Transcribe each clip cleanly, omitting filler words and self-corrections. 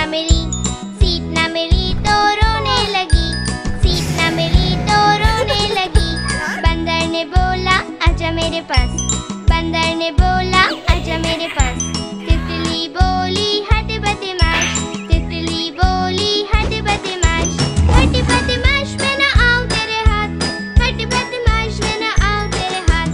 मिली, seat न मिली तो रोने लगी, सीट न मिली तो रोने लगी। बंदर ने बोला आजा मेरे पास, बंदर ने बोला आजा मेरे पास। तितली बोली हट बदमाश, तितली बोली हट बदमाश, हट बदमाश मैं न आऊं तेरे हाथ, हट बदमाश मैं न आऊं तेरे हाथ।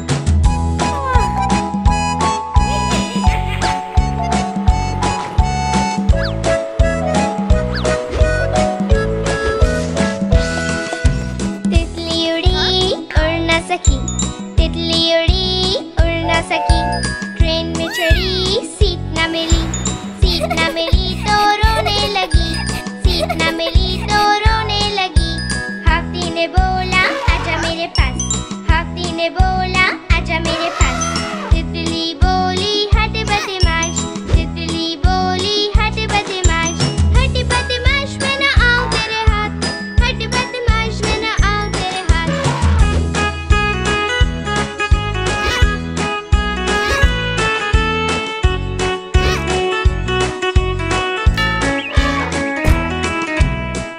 तितली उड़ी उड़ न सकी, तितली उड़ी उड़ न सकी। ट्रेन में चढ़ी सीट न मिली, सीट न मिली तो रोने लगी, सीट न मिली तो रोने लगी। हाथी ने बोला आजा मेरे पास, हाथी ने बोला आजा मेरे पास। तितली बोली हट बदमाश, तितली बोली हट बदमाश, हट बदमाश मैं न आऊं तेरे हाथ, हट बदमाश मैं न आऊं तेरे हाथ।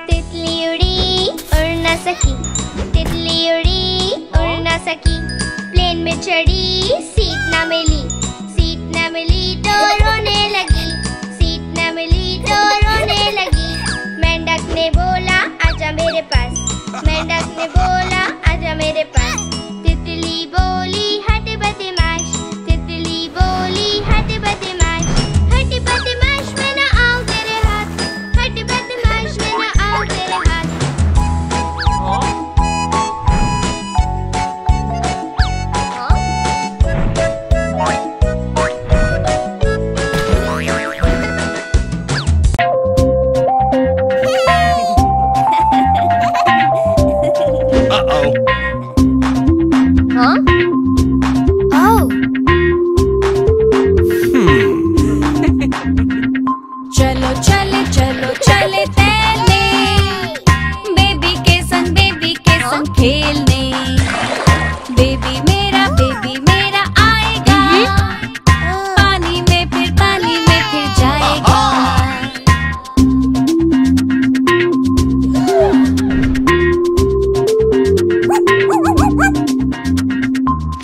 तितली उड़ी उड़ न सकी, तितली उड़ी उड़ न सकी। प्लेन में चढ़ी सीट न मिली, सीट न मिली तो रोने लगी, सीट न मिली तो रोने लगी। मेंढक ने बोला आजा मेरे पास, मेंढक ने बोला आजा मेरे पास। तितली बोली हट बदमाश, तितली बोली हट बदमाश, हट बदमाश मैं न आऊं तेरे हाथ, हट बदमाश मैं न आऊं तेरे हाथ। हाँ? ओह! चलो चले चलो चले तैरने, बेबी के संग खेलने। बेबी मेरा आएगा, पानी में फिर जाएगा।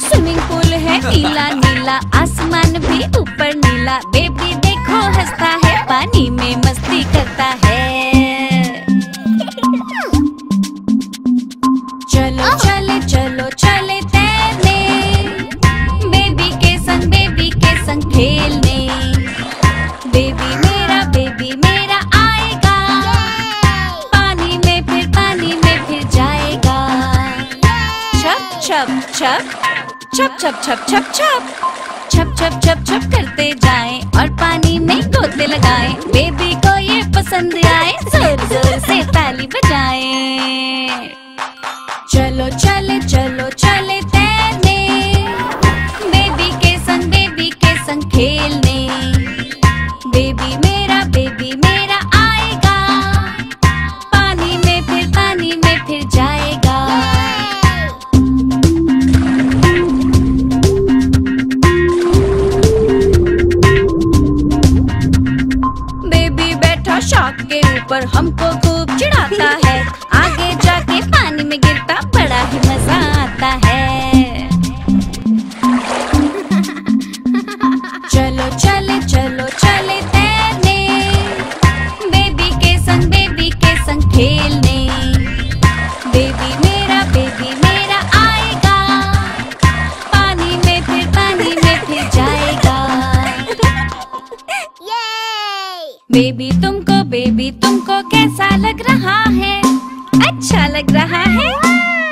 स्विमिंग पूल है नीला नीला, आसमान भी ऊपर नीला। बेबी देखो हंसता है, पानी में मस्ती करता है। चलो चले चलो चले तैरने, बेबी के संग खेलने। बेबी मेरा आएगा, पानी में फिर जाएगा। छप छप छप छप छप छप छप छप छप छप छप छप करते जाएं और पानी में गोते लगाएं। बेबी को ये पसंद आए, जोर जोर से ताली बजाएं। चलो चले चलो चले तैरने, बेबी के संग खेलने। बेबी मेरा आएगा, पानी में फिर जाएगा। बेबी बैठा शार्क के ऊपर, हमको खूब चिढ़ाता है। आगे जाके पानी में गिरता, बड़ा ही मजा आता है। चलो चले चलो चले तैरने, बेबी के संग खेलने। बेबी मेरा आएगा, पानी में फिर जाएगा। बेबी तुमको कैसा लग रहा है? अच्छा लग रहा है,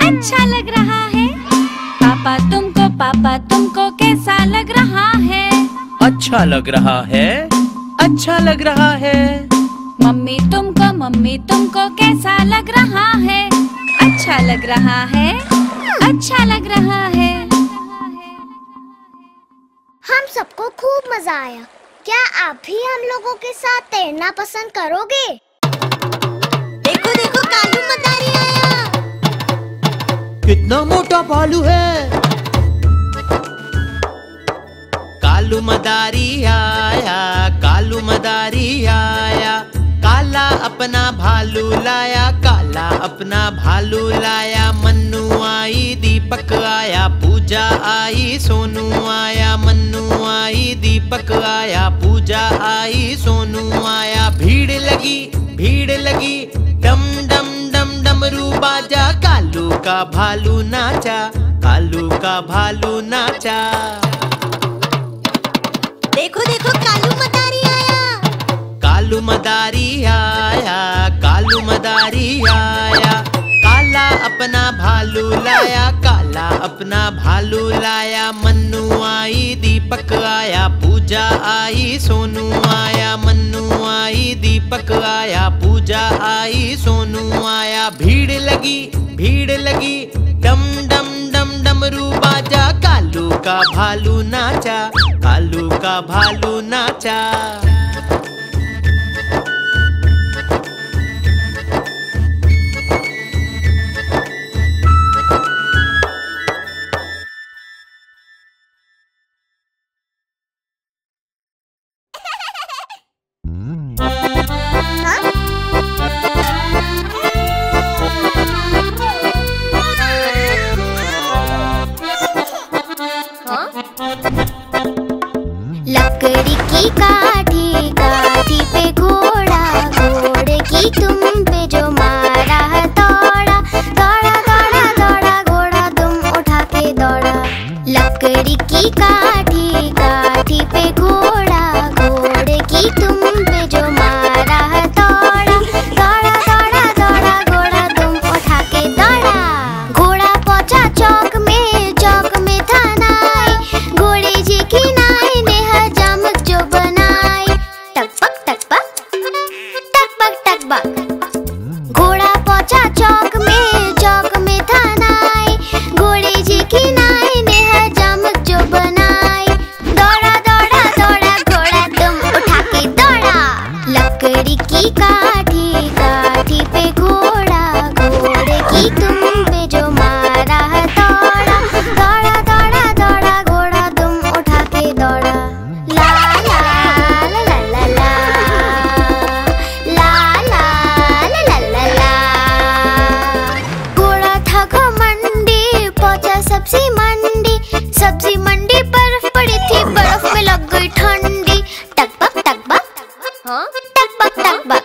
अच्छा लग रहा है। पापा तुमको कैसा लग रहा है? अच्छा लग रहा है, अच्छा लग रहा है। मम्मी तुमको कैसा लग रहा है? अच्छा लग रहा है, अच्छा लग रहा है। हम सबको खूब मजा आया। क्या आप भी हम लोगों के साथ तैरना पसंद करोगे? देखो देखो कालू मदारी आया। कितना मोटा भालू है। कालू मदारी आया, कालू मदारी आया। अपना भालू लाया, काला अपना भालू लाया। मन्नू आई, दीपक आया, पूजा आई, सोनू आया। मन्नू आई, दीपक आया, पूजा आई, सोनू आया। भीड़ लगी, भीड़ लगी, डम डम डम डमरू बाजा। कालू का भालू नाचा, कालू का भालू नाचा। देखो देखो कालू मदारी आया, कालू मदारी आया, कालू मदारी आया। काला अपना भालू लाया, काला अपना भालू लाया। मन्नू आई, दीपक आया, पूजा आई, सोनू आया। मन्नू आई, दीपक आया, पूजा आई, सोनू आया। भीड़ लगी, भीड़ लगी, डम डम डम डमरू बाजा। कालू का भालू नाचा, कालू का भालू नाचा। लकड़ी की काठी, काठी पे घोड़ा, घोड़े की तुम पे जो मारा है दौड़ा, दौड़ा दौड़ा दौड़ा घोड़ा तुम उठा के दौड़ा। लकड़ी की काठी, काठी पे घोड़ा, घोड़े की तुम पे जो मारा है दौड़ा, दौड़ा दौड़ा दौड़ा घोड़ा तुम उठा के दौड़ा। घोड़ा पहुंचा चौक में, चौक में था नाई, घोड़े जी की नाई ने हजामत जो बनाई। टकबक टकबक, टकबक टकबक। घोड़ा पहुंचा चौक में, चौक में था नाई, घोड़े जी की नाई ने हजामत जो बनाई। दौड़ा दौड़ा दौड़ा घोड़ा तुम उठा के दौड़ा। लकड़ी की काठी, काठी पे घोड़ा, घोड़े की तुम पे जो मारा है दौड़ा, दौड़ा दौड़ा दौड़ा घोड़ा तुम उठा के दौड़ा। ला ला ला ला ला ला, ला ला ला ला ला ला। घोड़ा था घमंडी, पहुंचा सब्जी मंडी, सब्जी मंडी बर्फ पड़ी थी, बर्फ में लग गई ठंडी। टकबक टकबक, टकबक टकबक।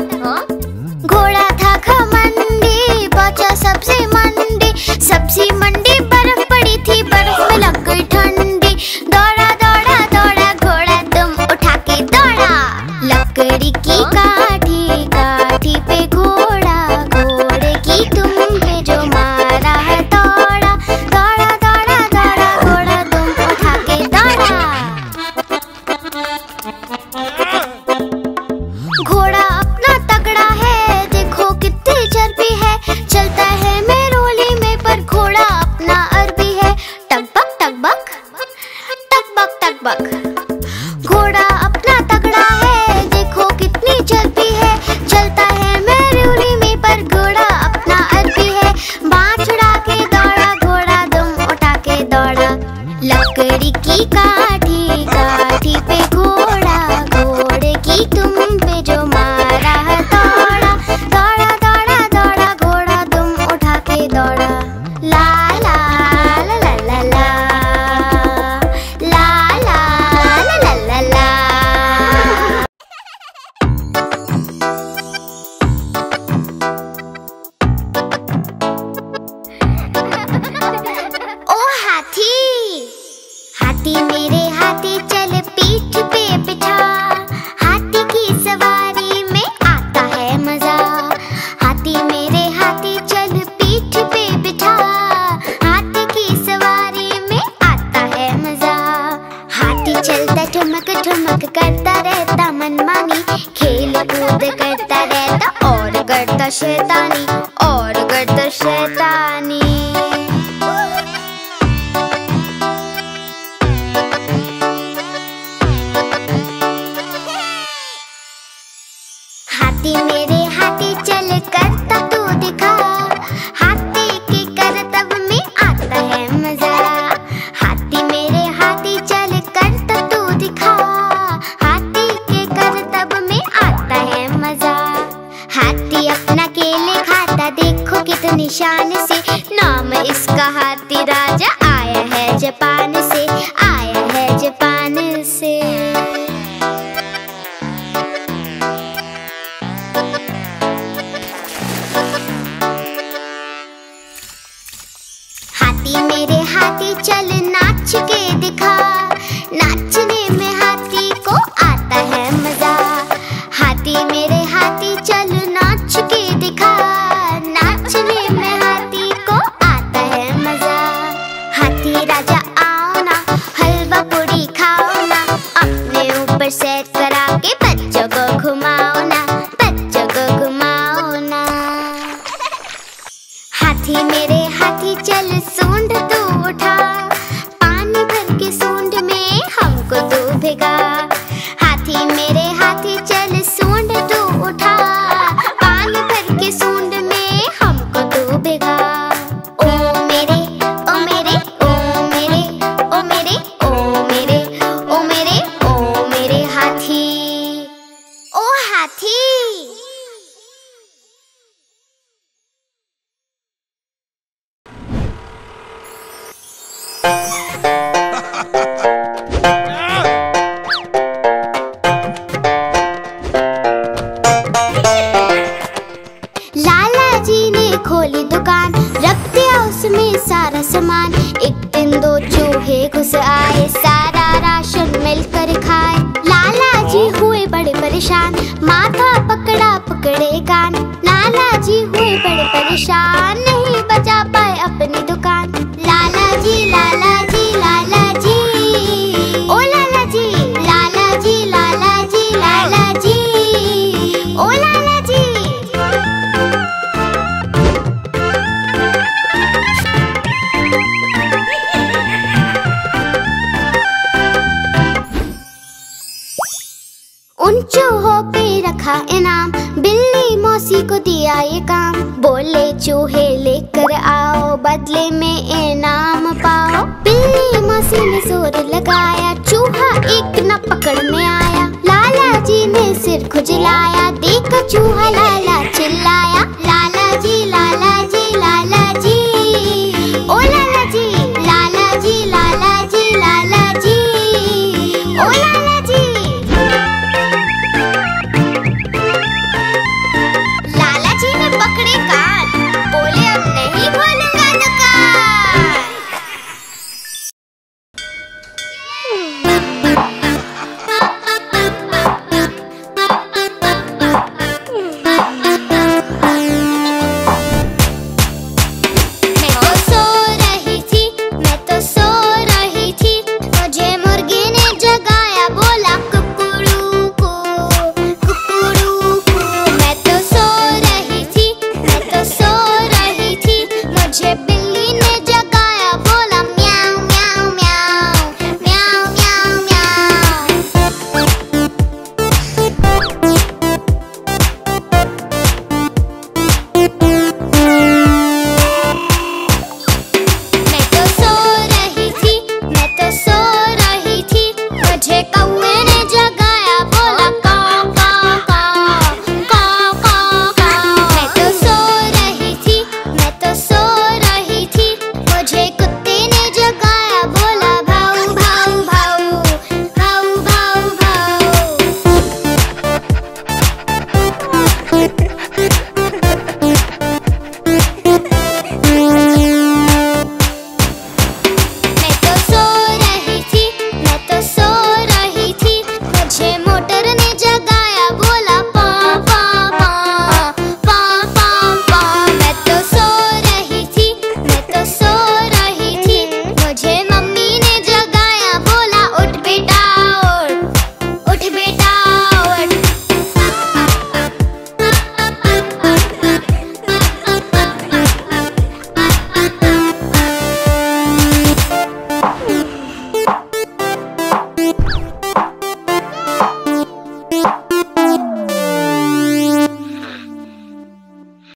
घोड़ा था घमंडी, पहुंचा सब्जी मंडी, सब्जी मंडी बर्फ पड़ी थी, बर्फ में लग गई ठंडी। दौड़ा दौड़ा दौड़ा घोड़ा तुम उठा के दौड़ा। लकड़ी की काठी, काठी पे घोड़ा, घोड़े की तुम पे जो मारा है दौड़ा, दौड़ा दौड़ा दौड़ा घोड़ा तुम उठा के दौड़ा। घोड़ा अपना तगड़ा है, देखो कितनी चर्बी है, चलता है मेरोली में पर घोड़ा अपना अरबी है। टकबक टकबक, टकबक टकबक। घोड़ा अपना तगड़ा है, देखो कितनी चर्बी है, चलता है मेरोली में पर घोड़ा अपना अरबी है। बाँह छुड़ा के दौड़ा घोड़ा तुम उठा के दौड़ा। लकड़ी की काठी, काठी पे घोड़ा, घोड़े की तुम पे जो मारा है दौड़ा, दौड़ा दौड़ा दौड़ा घोड़ा तुम उठा के दौड़ा। ला ला ला ला ला ला, ला ला ला ला ला ला। ओ हाथी, हाथी मेरे हाथी चल पीठ पे बिठा, हाथी की सवारी में आता है मजा। हाथी मेरे हाथी चल पीठ पे बिठा, हाथी की सवारी में आता है मजा। हाथी चलता ठुमक ठुमक करता रहता मनमानी, खेल कूद करता रहता और करता शैतानी, और करता शैतानी। हाथी मेरे हाथी चल करता तू दिखा, हाथी के करतब में आता है मजा। हाथी मेरे हाथी चल करता तू दिखा, हाथी के करतब में आता है मजा। हाथी से, आया है जापान से। हाथी मेरे हाथी चल नाच के दिखा, नाचने में हाथी को आता है मजा। हाथी मेरे हाथी चल नाच के दिखा, नाचने में हाथी को आता है मजा। हाथी राजा आओ ना, हलवा पूरी खाओ ना, अपने ऊपर सेट करा के बच्चों को घुमाओ ना, बच्चों को घुमाओ ना। हाथी मेरे हाथी चल सूंड तू उठा, पानी भर के सूंड में हमको तू भिगा। हाथी मेरे हाथी चल सूंड तू उठा, पानी भर के सूंड में हमको तू भिगा। ओ मेरे ओ मेरे ओ मेरे ओ मेरे ओ मेरे ओ मेरे ओ मेरे हाथी, ओ हाथी। लाला जी ने खोली दुकान, रख दिया उसमें सारा सामान। एक दिन दो चूहे घुस आए, सारा राशन मिलकर खाए। लाला जी हुए बड़े परेशान, माथा पकड़ा पकड़े कान। लाला जी हुए बड़े परेशान, नहीं बचा पाए अपनी दुकान। लाला जी लाला जी लाला जी, ओ लाला जी लाला जी लाला जी लाला जी, ओ लाला जी। उन चूहों पे रखा इनाम, बिल्ली मौसी को दिया ये काम। बोले चूहे लेकर आओ, बदले में इनाम पाओ। बिल्ली मौसी ने जोर लगाया, चूहा एक न पकड़ में आया। लाला जी ने सिर खुजलाया, देखा चूहा लाला चिल्लाया। लाला जी लाला जी लाला जी, ओ लाला जी लाला जी लाला जी लाला जी, ओ लाला जी। लाला जी ने पकड़े कान, बोले अब नहीं खोलूंगा दुकान। मैं तो सो रही थी, मुझे मुर्गी ने जगाया, बोला कुकड़ू को, कुकड़ू को। मैं तो सो रही थी, मैं तो सो रही थी, मुझे बिल्ली ने जगाया, बोला म्याऊ म्याऊ म्याऊ म्याऊ म्याऊ म्याऊ। मैं तो सो रही थी, मैं तो सो रही थी, मुझे कौवे ने जगाया, बोला काऊ काऊ काऊ काऊ काऊ काऊ। मैं तो सो रही थी, मैं तो सो रही थी, मुझे कुत्ते ने जगाया, बोला भाऊ भाऊ भाऊ भाऊ भाऊ मैं तो सो रही थी, मैं तो सो रही थी, मुझे मोटर ने जगाया, बोला पा पा पा पा पा पा। मैं तो सो रही थी, मैं तो सो रही थी, मुझे मम्मी ने जगाया, बोला उठ बेटा उठ बेटा उठ।